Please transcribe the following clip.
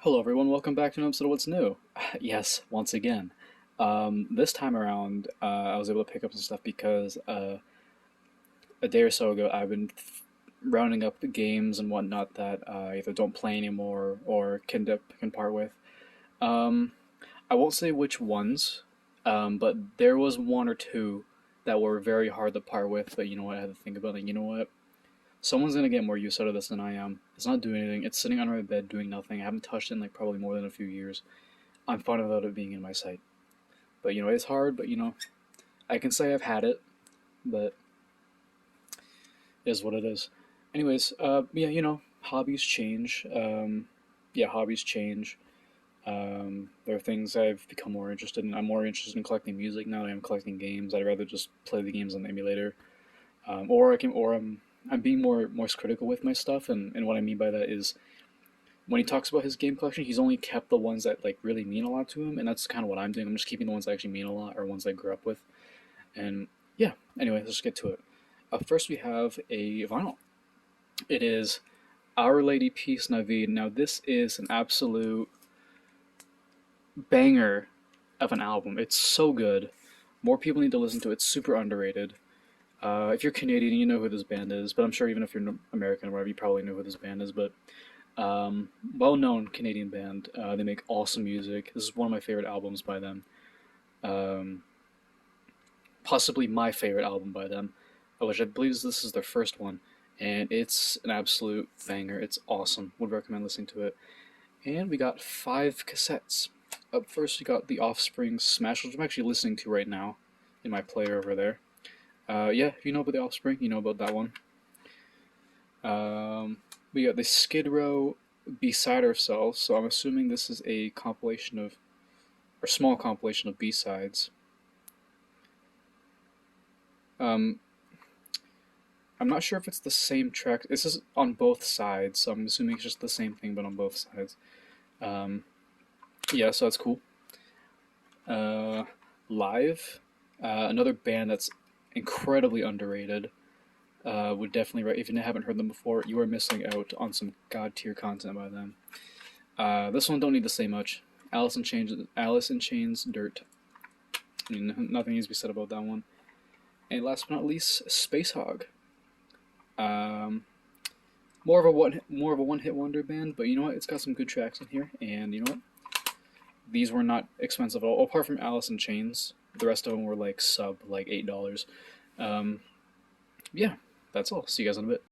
Hello everyone, welcome back to an episode of What's New. Yes, once again. This time around, I was able to pick up some stuff because a day or so ago I've been rounding up the games and whatnot that I either don't play anymore or can part with. Um, I won't say which ones, but there was one or two that were very hard to part with, but you know what, I had to think about it. You know what? Someone's gonna get more use out of this than I am. It's not doing anything. It's sitting under my bed doing nothing. I haven't touched it in like probably more than a few years. I'm fine without it being in my sight. But it's hard. But I can say I've had it, but it is what it is. Anyways, yeah, hobbies change. Yeah, hobbies change. There are things I've become more interested in. I'm more interested in collecting music now than I'm collecting games. I'd rather just play the games on the emulator. I'm being more critical with my stuff, and what I mean by that is when he talks about his game collection, he's only kept the ones that like really mean a lot to him, and that's kind of what I'm doing. I'm just keeping the ones that actually mean a lot or ones I grew up with. And yeah, anyway, let's get to it. First, we have a vinyl. It is Our Lady Peace Navid. Now, this is an absolute banger of an album. It's so good. More people need to listen to it. It's super underrated. If you're Canadian, you know who this band is, but I'm sure even if you're American or whatever, you probably know who this band is. But well-known Canadian band. They make awesome music. This is one of my favorite albums by them. Um, Possibly my favorite album by them, which I believe this is their first one, and it's an absolute banger. It's awesome. Would recommend listening to it. And we got 5 cassettes. Up first, we got The Offspring's Smash, which I'm actually listening to right now in my player over there. Yeah, if you know about The Offspring, you know about that one. We got the Skid Row Beside Ourselves, so I'm assuming this is a compilation of, or small compilation of B-sides. Um, I'm not sure if it's the same track. This is on both sides, so I'm assuming it's just the same thing, but on both sides. Um, yeah, so that's cool. Uh, Live, another band that's incredibly underrated. Would definitely, if you haven't heard them before, you are missing out on some god tier content by them. This one don't need to say much. Alice in Chains, Dirt. I mean, nothing needs to be said about that one. And last but not least, Space Hog. Um, more of a one hit wonder band, but you know what? It's got some good tracks in here, and you know what? These were not expensive at all. Apart from Alice in Chains, the rest of them were like $8. Um, yeah, that's all. See you guys in a bit.